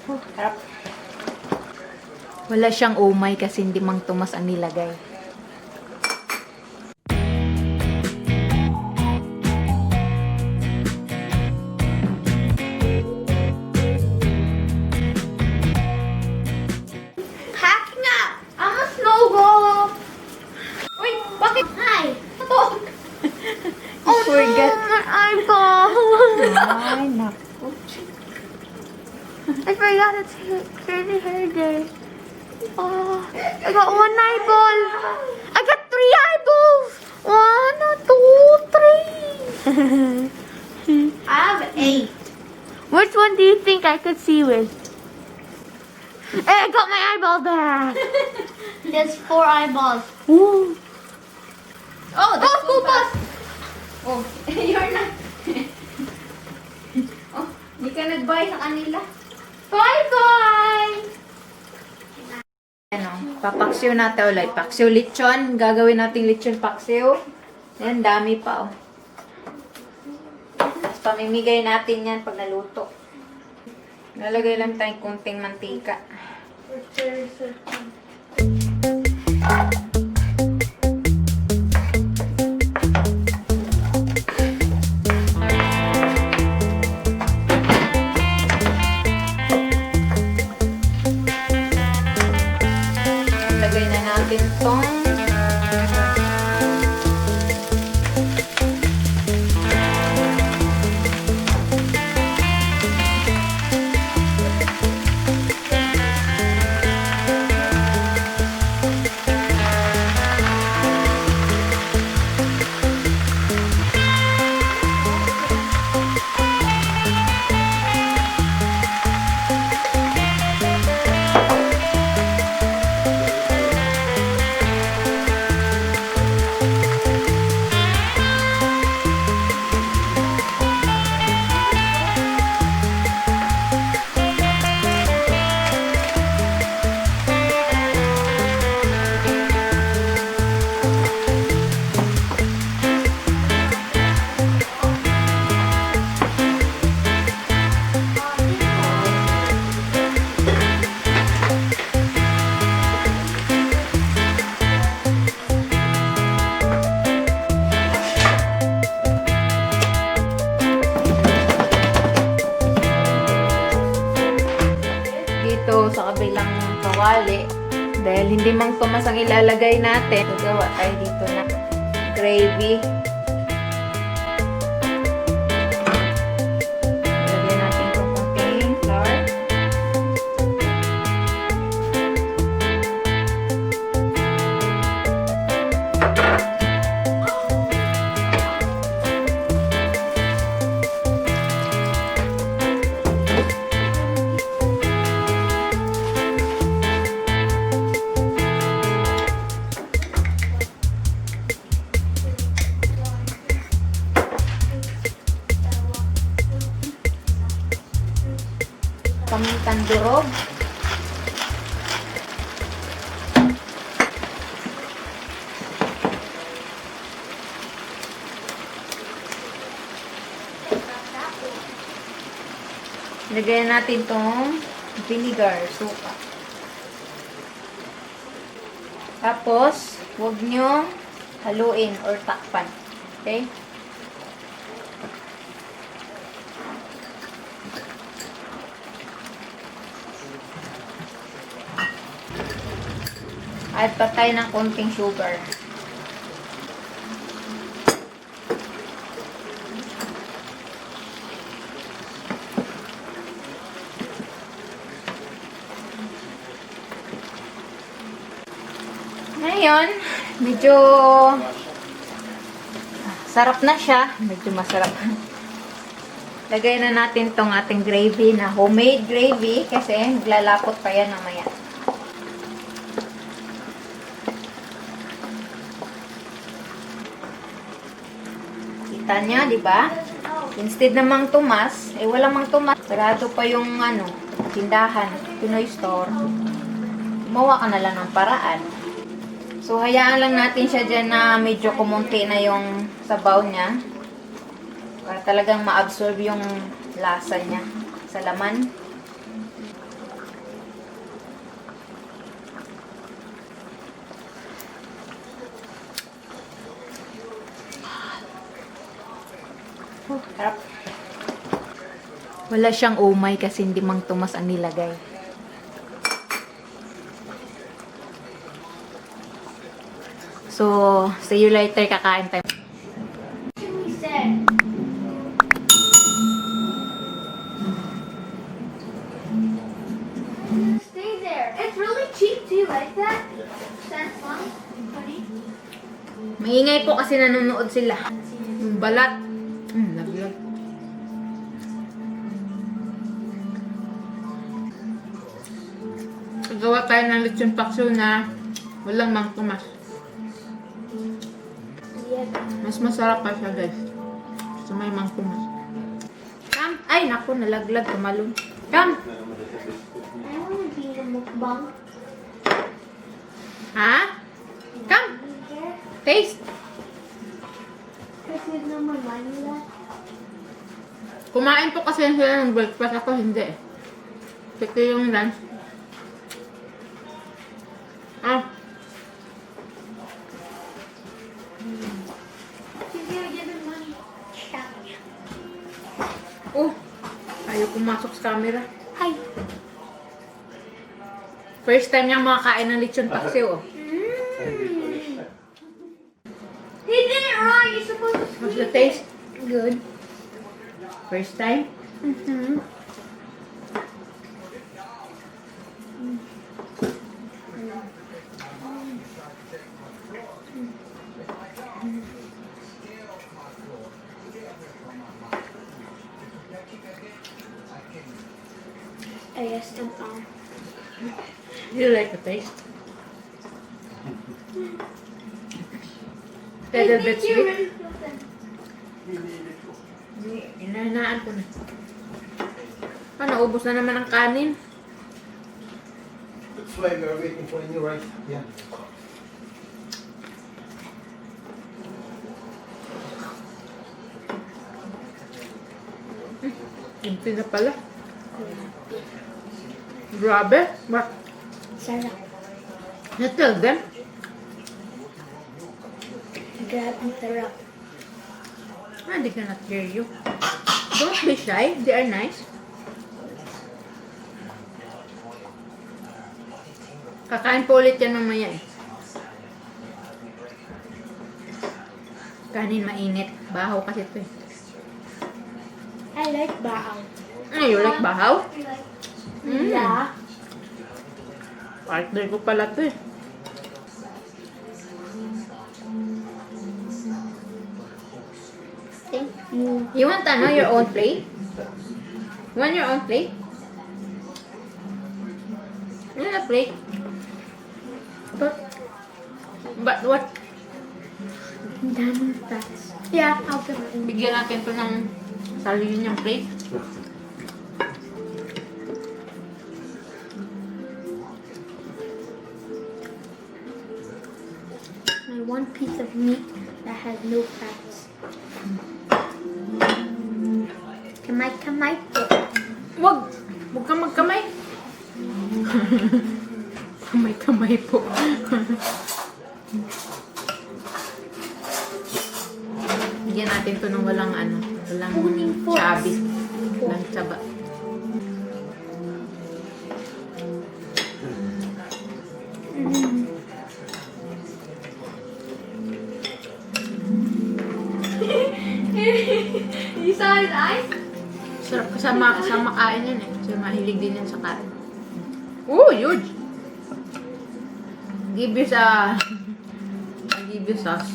Sarap. Wala siyang umay kasi hindi Mang Tomas ang nilagay. Hacking up! I'm a snowball! Uy, bakit? Hi! Ito! Oh, Forget. no, my eyeball! Ay, naku. I forgot it's curly hair day. Oh, I got one eyeball. I got 3 eyeballs. 1, 2, 3. I have 8. Which one do you think I could see with? Hey, I got my eyeball back. There's 4 eyeballs. Ooh. Oh, that's school bus. Oh, you're not. Oh, hindi ka nag-buy sa kanila. Bye-bye. Ano, papaksiw natin ulit. Paksiw lechon. Gagawin natin lechon paksiw. Ayan, dami pa, oh. Tapos pamimigay natin yan pag naluto. Nalagay lang tayong kunting mantika. Lagay na natin tong dito sa kabilang kawali. Dahil hindi Mang Tomas ang ilalagay natin, gagawa tayo dito na gravy. Lagyan natin itong konting flour. Pamintang durog. Lagyan natin tong vinegar, suka. Tapos, huwag nyo haluin or takpan. Okay? Add pa tayo ng konting sugar. Ngayon, medyo sarap na siya. Medyo masarap. Lagay na natin tong ating gravy na homemade gravy kasi maglalapot pa yan mamaya. Kita niya, di ba? Instead na Mang Tomas, walang Mang Tomas. Sarado pa yung tindahan, Pinoy store. Gumawa ka na lang ng paraan. So, hayaan lang natin siya dyan na medyo kumunti na yung sabaw niya. Para talagang ma-absorb yung lasa niya sa laman. Sarap. Wala siyang umay kasi hindi Mang Tomas ang nilagay. So, see you later, kakain tayo. We said. Stay there. It's really cheap too, like that. Cents long, honey. Maingay po kasi nanonood sila. Yung balat. Laglag. Gawa tayo ng lechon paksiw na walang Mang Tomas. Yeah. Mas masarap pa siya, guys. Sa may Mang Tomas. Come. Ay, naku, nalaglag. Tumalon. Come. I want to be in a mukbang. Ha? Come. Taste. Kasi naman Manila. Kumain po kasi sila ng breakfast. Ako hindi. Ito yung lunch. Ah. She's gonna give him money. Oh. Ayaw pumasok sa camera. Hi. First time niyang makakain ng lechon paksiw. Oh. He did it wrong. You're supposed to How's squeeze the taste? it. Good. First time? Mm-hmm. I guess I'm on. You like the taste? Little bit sweet. Inahinaan ko na. Naubos na naman ang kanin. That's why we are waiting for you, right? Yeah. Empty na pala. Grabe. What? Sarap. You tell them? Grab ang sarap. They cannot hear you. Don't be shy. They are nice. Kakain po ulit yan mamaya eh. Kanin mainit. Bahaw kasi ito eh. I like baang. You like bahaw? Yeah. Partner ko pala ito eh. Thank you. You want your own plate? You want your own plate? You want a plate? But what? Ang daming fats. Yeah, I'll give it. Bigyan natin ito ng sarili niyang plate. My one piece of meat that has no fats. Kamay po. Wag! Huwag kang magkamay. Kamay-kamay po. Bigyan natin ito ng walang chubby. Walang tsaba. You saw his eyes? Sarap kasama kain yan eh. Kasi mahilig din yan sa kain. Oh, huge! Give you sa... I'll give you sauce.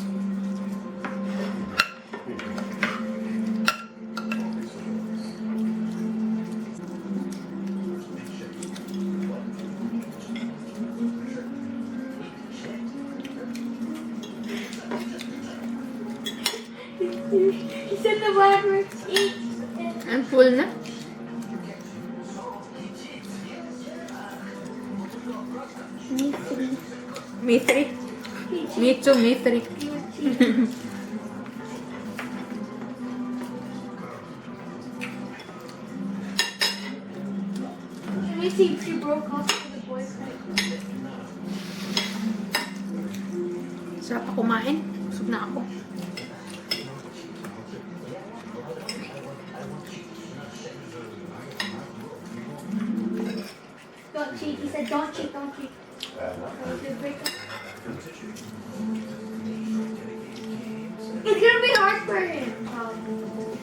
He said the word words eat. I'm full na. Me three. Me too, me three. Let me see if she broke off with the boyfriend. Sarap pa kumain. Busog na ako. cheat. He said, don't cheat, don't cheat. It's gonna be hard for him.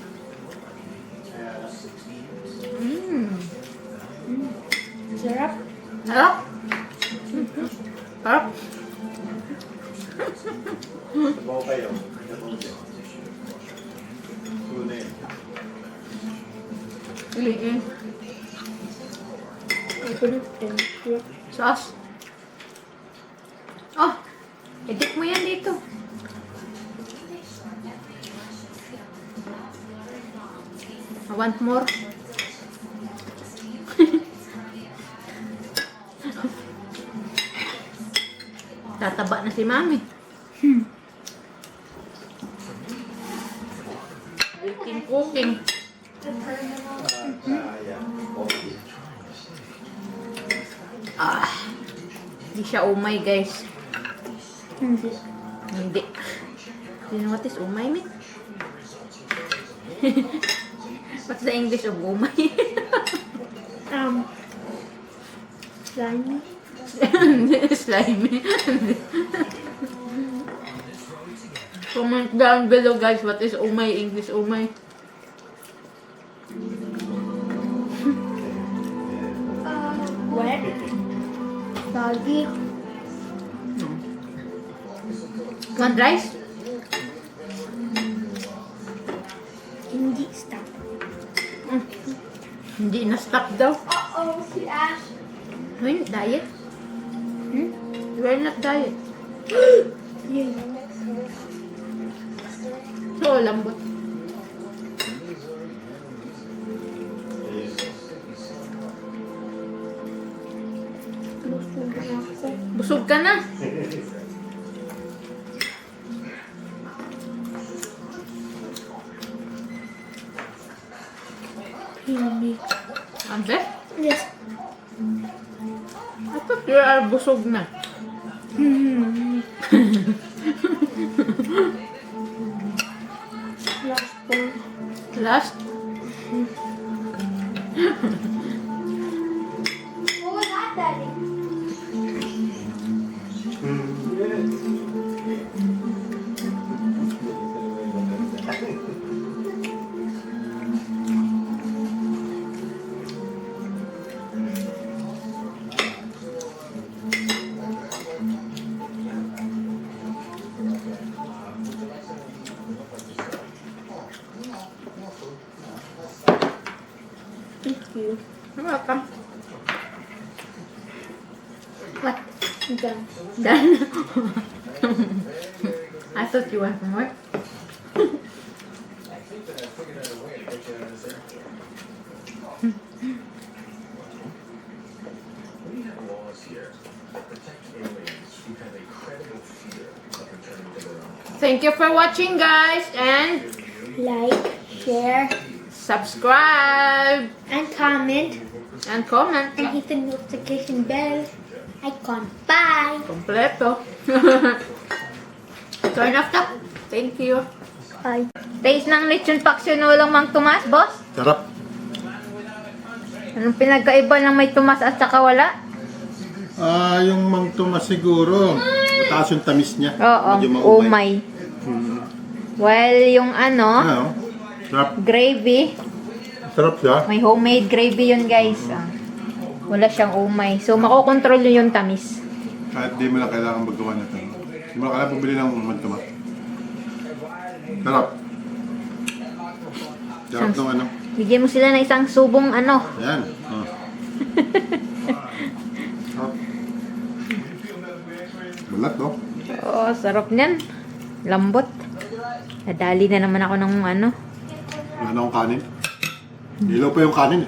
Sarap. Sarap. Sarap. Sabaw kayo. Tunay. Liin. Sauce. Oh, edit mo yan dito. I want more. Tataba na si Mami. Cooking. Ah, hindi siya umay, guys. Hindi. Hindi. You know what is umay, mean? What's the English of umay? Slimy. Slimy. Comment down below, guys, what is umay, English umay? Wet. Soggy. Want rice? Hindi stop. Hindi na stop daw. Uh-oh, si Ash. We're not diet. We're not diet. Yeah. So, lambot. Busog ka na. Yummy. Ante? Yes. I thought you are busog na. Last one. Last? What was that, Daddy? Thank you. You're welcome. What? Done. Done? I thought you went from work. Thank you for watching, guys, and Like, share, subscribe and comment, and comment. and hit the notification bell icon. Bye! Kompleto. Turn off top. Thank you. Bye. Taste ng lechon paksiw na walang Mang Tomas, boss? Sarap. Anong pinagkaiba ng may Tomas at saka wala? Yung Mang Tomas siguro. Mataas yung tamis niya. Oo, Medyo maumay. umay. While yung ano, Ano? Sarap. gravy, Sarap siya. may homemade gravy yun, guys. Wala siyang umay. So, makokontrol yun yung tamis. Kahit di mo na kailangan magawa nito. Di mo na kailangan bumili ng Mang Tomas. Sarap. Sarap ng ano. Bigyan mo sila ng isang subong ano. Ayan. Oh. Sarap. Balat, no? Oo, sarap niyan. Lambot. Nadali na naman ako ng ano. Wala na akong kanin. Ilaw pa yung kanin.